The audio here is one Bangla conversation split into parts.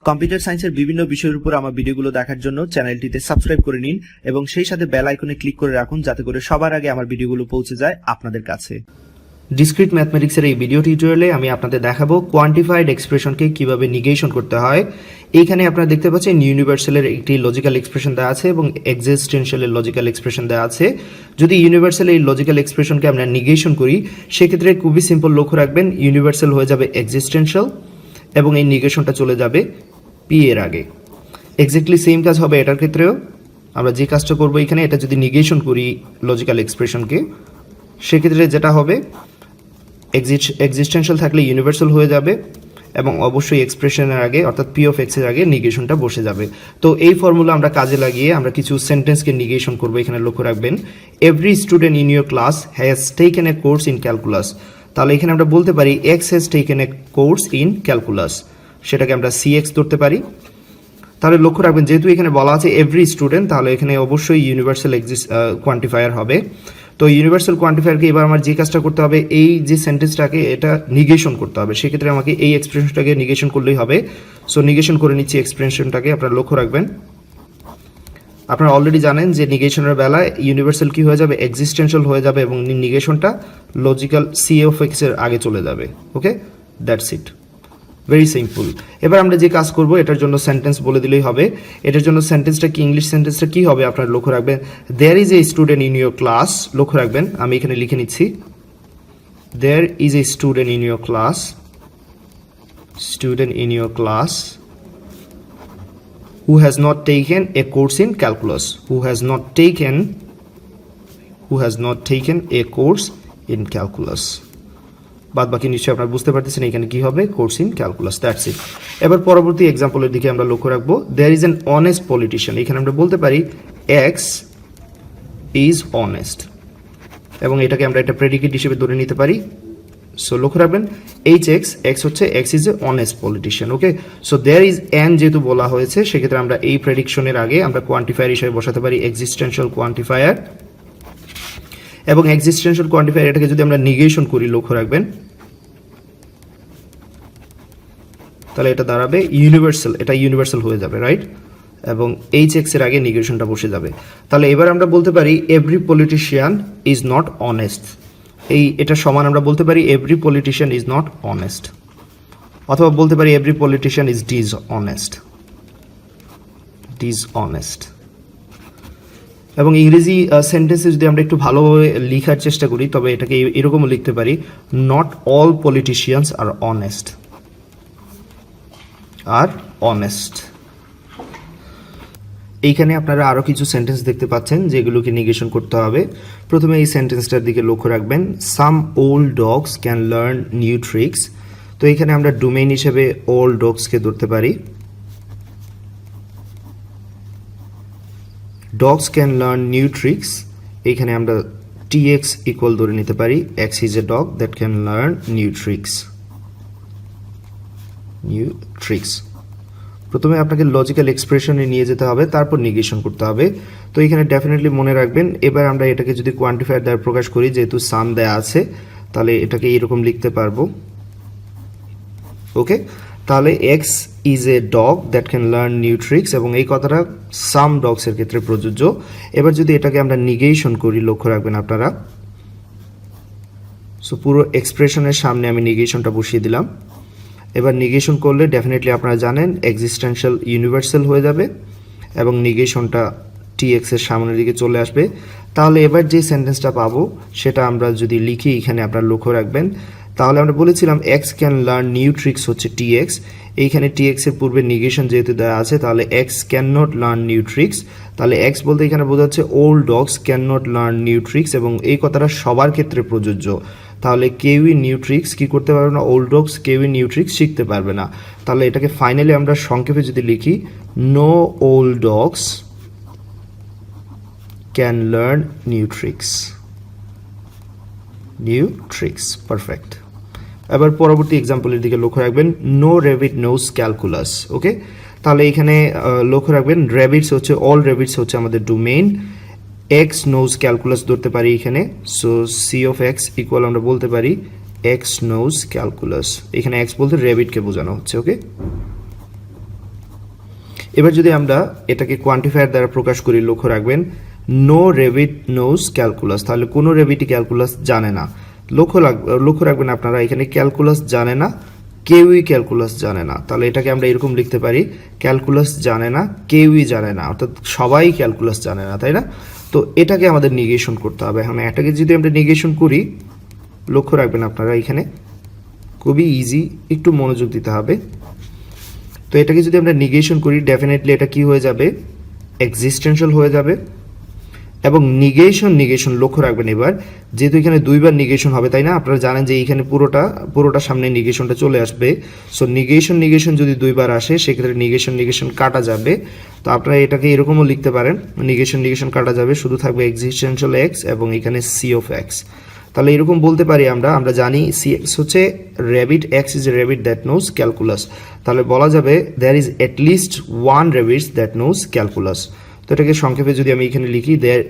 কম্পিউটার সায়েন্সের বিভিন্ন বিষয়ের উপর আমার ভিডিওগুলো দেখার জন্য চ্যানেলটিতে সাবস্ক্রাইব করে নিন এবং সেই সাথে বেল আইকনে ক্লিক করে রাখুন যাতে করে সবার আগে আমার ভিডিওগুলো পৌঁছে যায় আপনাদের কাছে। ডিসক্রিট ম্যাথমেটিক্সের এই ভিডিও টিউটোরিয়ালে আমি আপনাদের দেখাবো কোয়ান্টিফাইড এক্সপ্রেশনকে কিভাবে নিগেশন করতে হয়। এইখানে আপনারা দেখতে পাচ্ছেন ইউনিভার্সালের একটি লজিক্যাল এক্সপ্রেশন দেওয়া আছে এবং এক্সিস্টেনশিয়ালের লজিক্যাল এক্সপ্রেশন দেওয়া আছে। যদি ইউনিভার্সাল এই লজিক্যাল এক্সপ্রেশনকে আমরা নিগেশন করি সেক্ষেত্রে খুবই সিম্পল, লক্ষ্য রাখবেন ইউনিভার্সাল হয়ে যাবে এক্সিস্টেনশিয়াল এবং এই নিগেশনটা চলে যাবে পি এর আগে। এক্স্যাক্টলি সেম কাজ হবে এটার ক্ষেত্রেও। আমরা যে কাজটা করবো এখানে, এটা যদি নিগেশন করি লজিক্যাল এক্সপ্রেশনকে সেক্ষেত্রে যেটা হবে এক্সিস্টেনশিয়াল থাকলে ইউনিভার্সাল হয়ে যাবে এবং অবশ্যই এক্সপ্রেশনের আগে অর্থাৎ পি অফ এক্স এর আগে নিগেশনটা বসে যাবে। তো এই ফর্মুলা আমরা কাজে লাগিয়ে আমরা কিছু সেন্টেন্সকে নিগেশন করবো। এখানে লক্ষ্য রাখবেন every student in your class has taken A course in calculus. তাহলে এখানে আমরা বলতে পারি x has taken A course in calculus, সেটাকে আমরা সি এক্স ধরতে পারি। তাহলে লক্ষ্য রাখবেন যেহেতু এখানে বলা আছে এভরি স্টুডেন্ট, তাহলে এখানে অবশ্যই ইউনিভার্সাল কোয়ান্টিফায়ার হবে। তো ইউনিভার্সাল কোয়ান্টিফায়ারকে এবার আমার যে কাজটা করতে হবে, এই যে সেন্টেন্সটাকে এটা নিগেশন করতে হবে। সেক্ষেত্রে আমাকে এই এক্সপ্রেশনটাকে নিগেশন করলেই হবে। সো নিগেশন করে নিচ্ছি এক্সপ্রেশনটাকে। আপনারা লক্ষ্য রাখবেন, আপনারা অলরেডি জানেন যে নিগেশনের বেলায় ইউনিভার্সাল কি হয়ে যাবে, এক্সিস্টেনশিয়াল হয়ে যাবে এবং নিগেশনটা লজিক্যাল সি অফ এক্স এর আগে চলে যাবে। ওকে, দ্যাটস ইট, ভেরি সিম্পল। এবার আমরা যে কাজ করব এটার জন্য সেন্টেন্স বলে দিলেই হবে। এটার জন্য সেন্টেন্সটা কি, ইংলিশ সেন্টেন্সটা কি হবে আপনারা লক্ষ্য রাখবেন, there is a student in your class. লক্ষ্য রাখবেন আমি এখানে লিখে নিচ্ছি there is a student in your class, student in your class who has not taken a course in calculus, who has not taken a course in calculus। বাদ বাকি নিশ্চয়ই আপনারা বুঝতে পারতেছেন এখানে কি হবে, course in calculus, that's it. এবার পরবর্তী এক্সাম্পলের দিকে আমরা লক্ষ্য রাখবো। There is an honest politician, এখানে আমরা বলতে পারি এক্স ইজ অনেস্ট এবং এটাকে আমরা একটা প্রেডিকেট হিসেবে ধরে নিতে পারি। সো লক্ষ্য রাখবেন এইচ এক্স, এক্স হচ্ছে X is a honest politician. Okay, so there is an যেহেতু বলা হয়েছে সেক্ষেত্রে আমরা এই প্রেডিকশনের আগে আমরা কোয়ান্টিফায়ার হিসেবে বসাতে পারি এক্সিস্টেনশিয়াল কোয়ান্টিফায়ার এবং এক্সিস্টেনশিয়াল কোয়ান্টিফায়ার এটাকে যদি আমরা নিগেশন করি লক্ষ্য রাখবেন তাহলে এটা দাঁড়াবে ইউনিভার্সাল, এটা ইউনিভার্সাল হয়ে যাবে, রাইট, এবং এইচ এক্স এর আগে নিগেশনটা বসে যাবে। তাহলে এবার আমরা বলতে পারি every politician is not honest, এটা সমান আমরা বলতে পারি every politician is not honest, অথবা বলতে পারি এভরি পলিটিশিয়ান ইজ ডিসঅনেস্ট। এবং ইংরেজি সেন্টেন্সে যদি আমরা একটু ভালোভাবে লেখার চেষ্টা করি তবে এটাকে এরকমও লিখতে পারি not all politicians R honest. এইখানে আপনারা আরো কিছু সেন্টেন্স দেখতে পাচ্ছেন যেগুলোকে নিগেশন করতে হবে। প্রথমে এই সেন্টেন্সটার দিকে লক্ষ্য রাখবেন, সাম old dogs can learn new tricks. তো এখানে আমরা ডোমেইন হিসেবে ওল্ড ডগসকে ধরতে পারি, dogs can learn new tricks। এখানে আমরা tx ইকুয়াল ধরে নিতে পারি x is a dog that can learn new tricks। প্রথমে আপনাকে লজিক্যাল এক্সপ্রেশনে নিয়ে যেতে হবে, তারপর নিগেশন করতে হবে। তো এখানে ডেফিনেটলি মনে রাখবেন এবার আমরা এটাকে যদি কোয়ান্টিফায়ার দ্বারা প্রকাশ করি, যেহেতু সাম দেয়া আছে তাহলে এটাকে এরকম লিখতে পারবো। ওকে, তাহলে x is a dog that can learn new tricks এবং এই কথাটা সাম ডগস এর ক্ষেত্রে প্রযোজ্য। এবার যদি এটাকে আমরা নিগেশন করি লক্ষ্য রাখবেন আপনারা, সো পুরো এক্সপ্রেশনের সামনে আমি নিগেশনটা বসিয়ে দিলাম। এবার নিগেশন করলে ডেফিনেটলি আপনারা জানেন এক্সিস্টেনশিয়াল ইউনিভার্সাল হয়ে যাবে এবং নিগেশনটা টি এক্স এর সামনের দিকে চলে আসবে। তাহলে এবার যে সেন্টেন্সটা পাবো সেটা আমরা যদি লিখি এখানে আপনারা লক্ষ্য রাখবেন, তাহলে আমরা বলেছিলাম x can learn new tricks হচ্ছে টি এক্স, এইখানে টি এক্স এর পূর্বে নিগেশন যেহেতু দেওয়া আছে তাহলে x can not learn new tricks. তাহলে এক্স বলতে এখানে বোঝা যাচ্ছে old dogs can not learn new tricks এবং এই কথাটা সবার ক্ষেত্রে প্রযোজ্য। তাহলে কেউই নিউ ট্রিক্স কি করতে পারবে না, ওল্ড ডগস কেউই নিউ ট্রিক্স শিখতে পারবে না। তাহলে এটাকে ফাইনালি আমরা সংক্ষেপে যদি লিখি no old dogs can learn new tricks, perfect. এবার পরবর্তী এক্সাম্পলের দিকে লক্ষ্য রাখবেন, no rabbit knows calculus. Okay, তাহলে এখানে লক্ষ্য রাখবেন র্যাবিটস হচ্ছে অল র্যাবিটস হচ্ছে আমাদের ডোমেইন, এক্স নোজ ক্যালকুলাস ধরতে পারি এখানে। So C of X equal আমরা বলতে পারি এক্স নোজ ক্যালকুলাস, এখানে এক্স বলতে র্যাবিটকে বোঝানো হচ্ছে। ওকে, এবার যদি আমরা এটাকে কোয়ান্টিফায়ার দ্বারা প্রকাশ করি, লক্ষ্য রাখবেন নো রেভিট নোজ ক্যালকুলাস, তাহলে কোনো রেভিটই ক্যালকুলাস জানে না। লক্ষ্য রাখবেন আপনারা এখানে ক্যালকুলাস জানে না, কেউই ক্যালকুলাস জানে না, তাহলে এটাকে আমরা এরকম লিখতে পারি ক্যালকুলাস জানে না, কেউই জানে না, অর্থাৎ সবাই ক্যালকুলাস জানে না, তাই না? তো এটাকে আমাদের নিগেশন করতে হবে। এখন এটাকে যদি আমরা নিগেশন করি, লক্ষ্য রাখবেন আপনারা এখানে খুবই ইজি, একটু মনোযোগ দিতে হবে। তো এটাকে যদি আমরা নিগেশন করি, ডেফিনেটলি এটা কি হয়ে যাবে, এক্সিস্টেন্সিয়াল হয়ে যাবে। এবং নিগেশন লক্ষ্য রাখবেন এবার, যেহেতু এখানে দুইবার নিগেশন হবে, তাই না? আপনারা জানেন যে এইখানে পুরোটা সামনে নিগেশনটা চলে আসবে। সো নিগেশন যদি দুইবার আসে, সেক্ষেত্রে নিগেশন কাটা যাবে। তো আপনারা এটাকে এরকমও লিখতে পারেন, নিগেশন কাটা যাবে, শুধু থাকবে এক্সিস্টেন্সিয়াল এক্স এবং এখানে সি অফ এক্স। তাহলে এরকম বলতে পারি আমরা জানি সি এক্স হচ্ছে rabbit, X is a rabbit that knows calculus. তাহলে বলা যাবে there is at least one rabbit that knows calculus. তো এটাকে সংক্ষেপে যদি আমি এখানে লিখি, there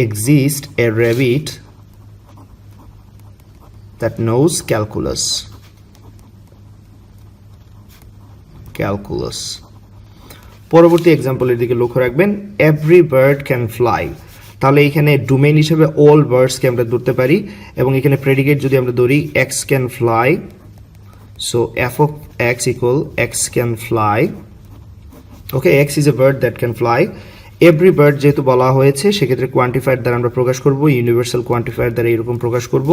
exist a rabbit that knows calculus. পরবর্তী এক্সাম্পলের দিকে লক্ষ্য রাখবেন, এভরি বার্ড ক্যান ফ্লাই। তাহলে এখানে ডোমেইন হিসেবে অল বার্ডসকে আমরা ধরতে পারি, এবং এখানে প্রেডিকেট যদি আমরা ধরি x can fly, so F of X equal x can fly. Okay, x is A bird that can fly. Every bird যেহেতু বলা হয়েছে, সেক্ষেত্রে কোয়ান্টিফায়ার দ্বারা আমরা প্রকাশ করব, ইউনিভার্সাল কোয়ান্টিফায়ার দ্বারা এরকম প্রকাশ করব।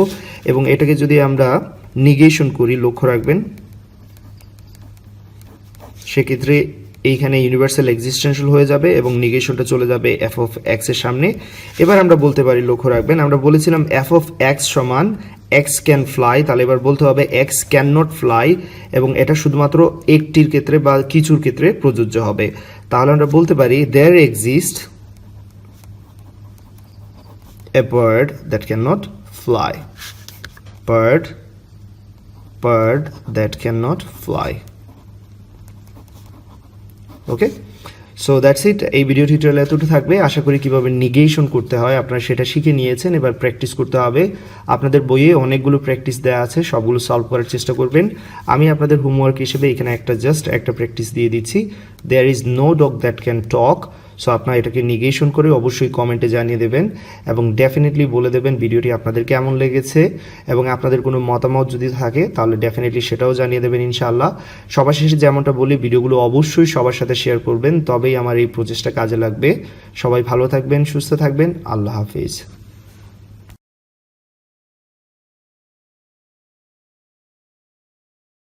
এবং এটাকে যদি আমরা নিগেশন করি, লক্ষ্য রাখবেন সেক্ষেত্রে এইখানে ইউনিভার্সাল এক্সিস্টেন্সিয়াল হয়ে যাবে এবং নিগেশনটা চলে যাবে এফ অফ এক্স এর সামনে। এবার আমরা বলতে পারি, লক্ষ্য রাখবেন আমরা বলেছিলাম এফ অফ এক্স সমান এক্স ক্যান ফ্লাই, তাহলে এবার বলতে হবে এক্স ক্যান নট ফ্লাই, এবং এটা শুধুমাত্র একটির ক্ষেত্রে বা কিছুর ক্ষেত্রে প্রযোজ্য হবে। তাহলে আমরা বলতে পারি there exist a bird that can not fly, bird that can not fly. Okay, so that's it. এই ভিডিও টিউটোরিয়াল এতটুকু থাকবে। আশা করি কিভাবে নিগেশন করতে হয় আপনারা সেটা শিখে নিয়েছেন। এবার প্র্যাকটিস করতে হবে। আপনাদের বইয়ে অনেকগুলো প্র্যাকটিস দেওয়া আছে, সবগুলো সলভ করার চেষ্টা করবেন। আমি আপনাদের হোমওয়ার্ক হিসেবে এখানে একটা প্র্যাকটিস দিয়ে দিচ্ছি। There is no dog that can talk. So আপনারা এটাকে নিগেশন করে অবশ্যই কমেন্টে জানিয়ে দেবেন এবং ডেফিনেটলি বলে দেবেন ভিডিওটি আপনাদের কেমন লেগেছে, এবং আপনাদের কোনো মতামত যদি থাকে তাহলে ডেফিনেটলি সেটাও জানিয়ে দেবেন ইনশাআল্লাহ। সবার শেষে যেমনটা বলি, ভিডিওগুলো অবশ্যই সবার সাথে শেয়ার করবেন, তবেই আমার এই প্রচেষ্টা কাজে লাগবে। সবাই ভালো থাকবেন, সুস্থ থাকবেন। আল্লাহ হাফিজ।